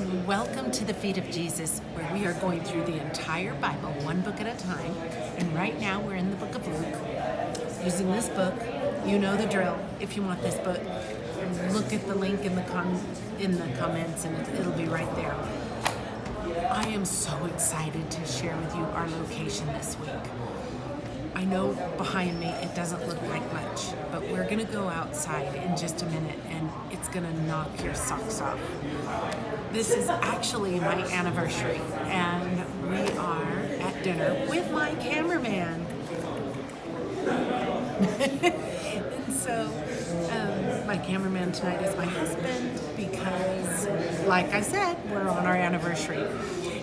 and welcome to the Feet of Jesus, where we are going through the entire Bible, one book at a time. And right now we're in the book of Luke, using this book. You know the drill. If you want this book, look at the link in the comments, and it'll be right there. I am so excited to share with you our location this week. I know behind me it doesn't look like much, but we're gonna go outside in just a minute and it's gonna knock your socks off. This is actually my anniversary, and we are at dinner with my cameraman. And so my cameraman tonight is my husband because, like I said, we're on our anniversary.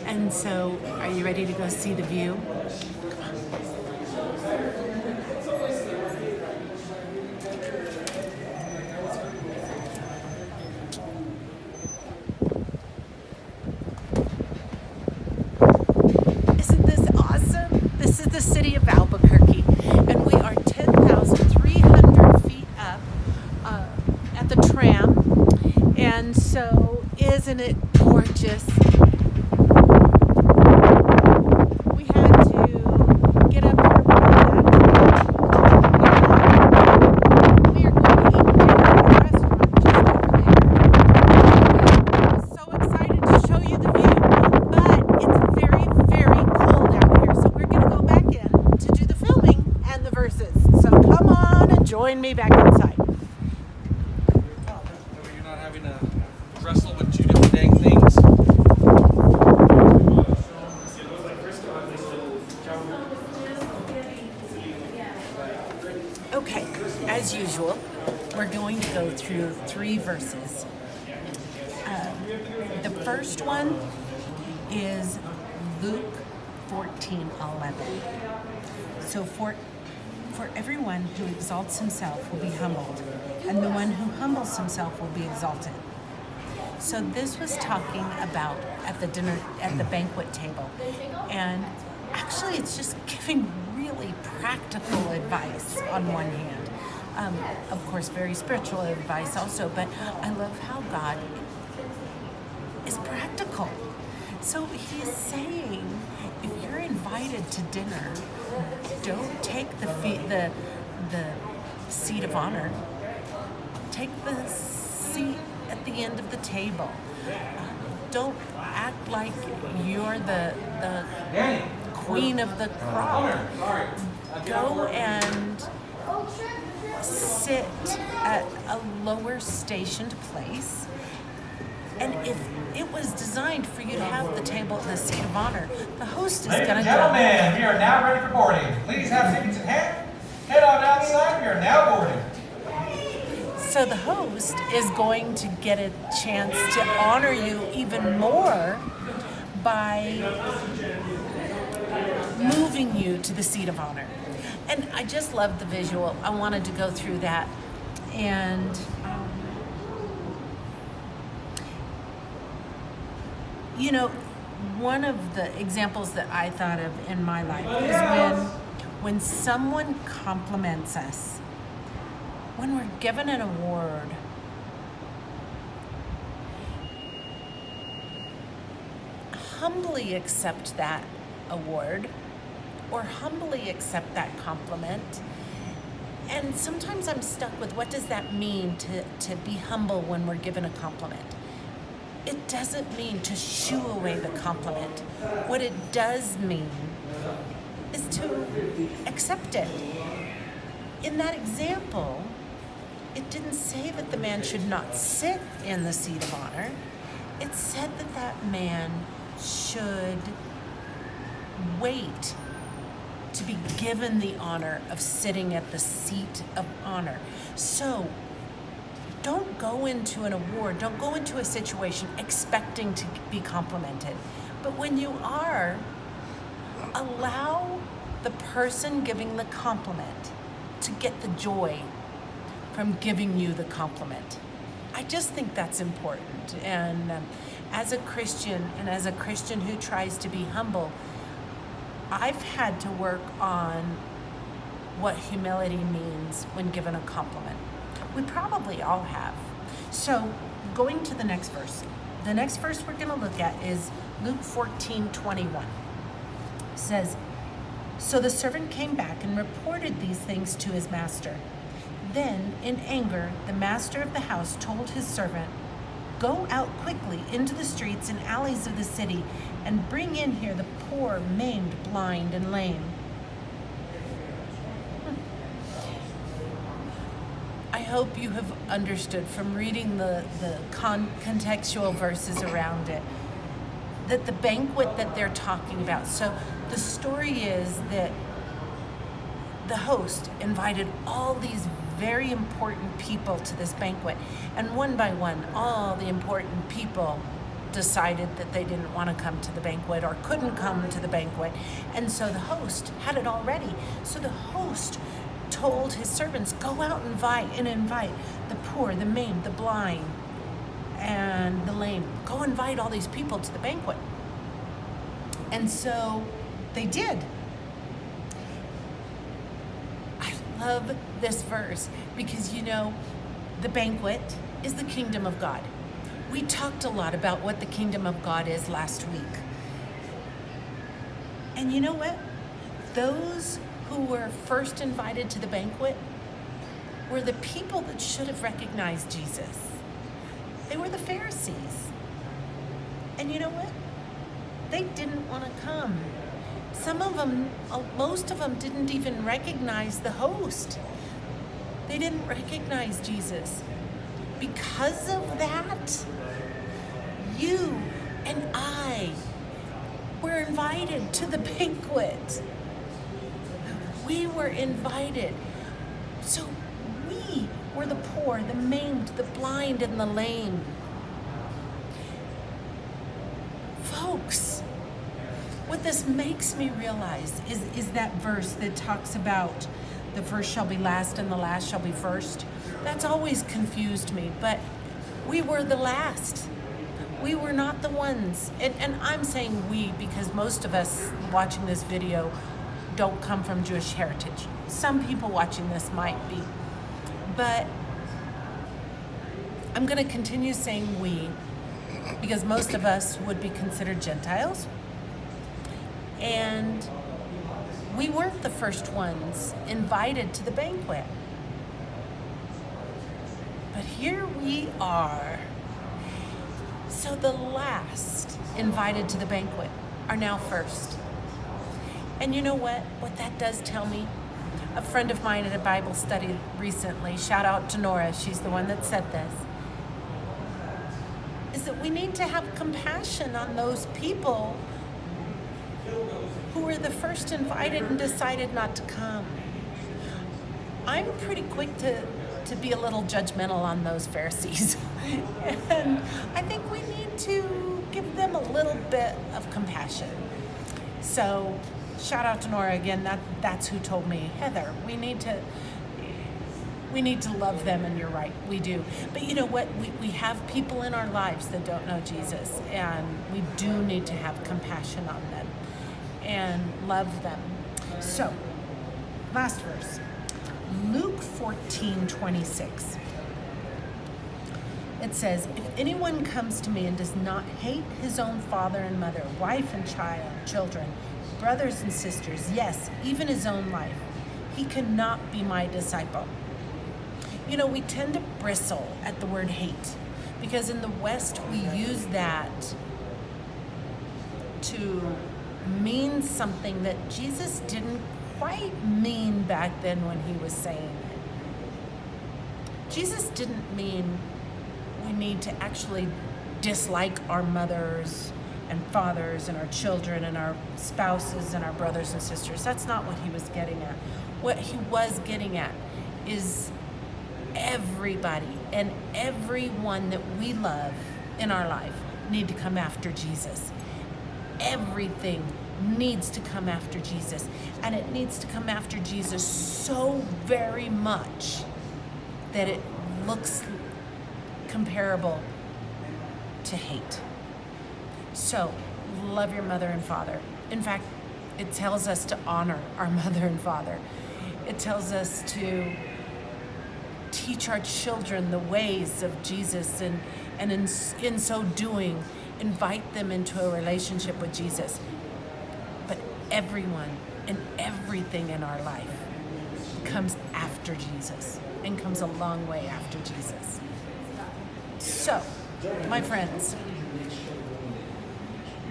And so, are you ready to go see the view? Isn't this awesome? This is the city of Albuquerque, and we are 10,300 feet up at the tram. And so, isn't it gorgeous? We had to get up here by that. We are going to eat dinner at a restaurant just over there. I'm so excited to show you the view, but it's very, very cold out here. So we're going to go back in to do the filming and the verses. So come on and join me back inside. You're not having to wrestle with two different dang things. Okay, as usual, we're going to go through 3 verses. The first one is Luke 14:11. So for everyone who exalts himself will be humbled, and the one who humbles himself will be exalted. So this was talking about at the dinner, at the banquet table. And actually it's just giving really practical advice on one hand. Of course, very spiritual advice also, but I love how God is practical. So he is saying, if you're invited to dinner, don't take the seat of honor. Take the seat at the end of the table. Don't act like you're the queen of the crowd. Go and sit at a lower stationed place. And if it was designed for you to have the table at the seat of honor, the host is going to go. Gentlemen, we are now ready for boarding. Please have tickets in hand. Head on down the line. We are now boarding. So the host is going to get a chance to honor you even more by moving you to the seat of honor. And I just love the visual. I wanted to go through that. And you know, one of the examples that I thought of in my life is when someone compliments us. When we're given an award, humbly accept that award or humbly accept that compliment. And sometimes I'm stuck with, what does that mean to be humble when we're given a compliment? It doesn't mean to shoo away the compliment. What it does mean is to accept it. In that example, it didn't say that the man should not sit in the seat of honor. It said that that man should wait to be given the honor of sitting at the seat of honor. So don't go into an award, don't go into a situation expecting to be complimented. But when you are, allow the person giving the compliment to get the joy from giving you the compliment. I just think that's important. And as a Christian, and as a Christian who tries to be humble, I've had to work on what humility means when given a compliment. We probably all have. So going to the next verse. the next verse we're going to look at is Luke 14:21. It says, "So the servant came back and reported these things to his master. Then, in anger, the master of the house told his servant, 'Go out quickly into the streets and alleys of the city and bring in here the poor, maimed, blind, and lame.'" I hope you have understood from reading the contextual verses around it that the banquet that they're talking about. So the story is that the host invited all these very important people to this banquet, and one by one, all the important people decided that they didn't want to come to the banquet or couldn't come to the banquet, and so the host had it all ready. So the host told his servants, "Go out and invite the poor, the maimed, the blind, and the lame. Go invite all these people to the banquet." And so they did. I love this verse because, the banquet is the kingdom of God. We talked a lot about what the kingdom of God is last week. And you know what? Those who were first invited to the banquet were the people that should have recognized Jesus. They were the Pharisees. And you know what? They didn't want to come. Some of them, most of them didn't even recognize the host. They didn't recognize Jesus. Because of that, you and I were invited to the banquet. We were invited. So we were the poor, the maimed, the blind, and the lame. Folks, what this makes me realize is that verse that talks about the first shall be last and the last shall be first. That's always confused me, but we were the last. We were not the ones. And I'm saying we because most of us watching this video don't come from Jewish heritage. Some people watching this might be. But I'm going to continue saying we because most of us would be considered Gentiles. And we weren't the first ones invited to the banquet. But here we are. So the last invited to the banquet are now first. And you know what? What that does tell me? A friend of mine at a Bible study recently, shout out to Nora, she's the one that said this, is that we need to have compassion on those people who were the first invited and decided not to come. I'm pretty quick to be a little judgmental on those Pharisees. And I think we need to give them a little bit of compassion. So shout out to Nora again. That's who told me, Heather, we need to love them, and you're right, we do. But you know what? We have people in our lives that don't know Jesus, and we do need to have compassion on them and love them. So, last verse, Luke 14:26. It says, "If anyone comes to me and does not hate his own father and mother, wife and children, brothers and sisters, yes, even his own life, he cannot be my disciple." We tend to bristle at the word hate because in the West we use that to mean something that Jesus didn't quite mean back then when he was saying it. Jesus didn't mean we need to actually dislike our mothers and fathers and our children and our spouses and our brothers and sisters. That's not what he was getting at. What he was getting at is everybody and everyone that we love in our life need to come after Jesus. Everything needs to come after Jesus, and it needs to come after Jesus so very much that it looks comparable to hate. So, love your mother and father. In fact, it tells us to honor our mother and father. It tells us to teach our children the ways of Jesus and and in so doing, invite them into a relationship with Jesus. But everyone and everything in our life comes after Jesus and comes a long way after Jesus. So, my friends,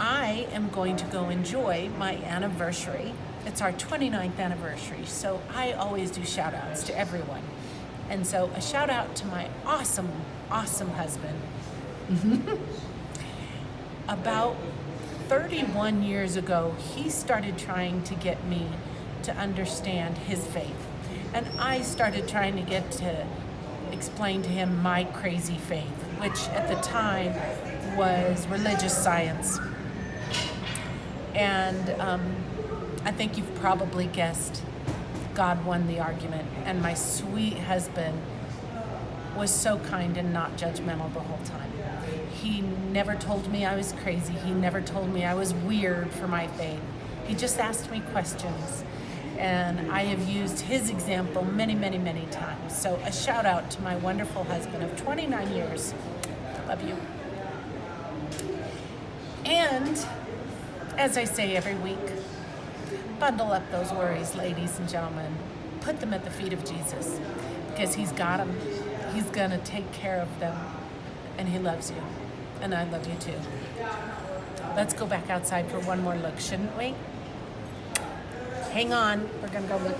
I am going to go enjoy my anniversary. It's our 29th anniversary, so I always do shout outs to everyone. And so a shout out to my awesome, awesome husband. About 31 years ago, he started trying to get me to understand his faith. And I started trying to get to explain to him my crazy faith, which at the time was religious science. And I think you've probably guessed, God won the argument. And my sweet husband was so kind and not judgmental the whole time. He never told me I was crazy. He never told me I was weird for my faith. He just asked me questions. And I have used his example many, many, many times. So a shout out to my wonderful husband of 29 years. Love you. And as I say every week, bundle up those worries, ladies and gentlemen. Put them at the feet of Jesus, because he's got them. He's going to take care of them. And he loves you. And I love you too. Let's go back outside for one more look, shouldn't we? Hang on. We're going to go look.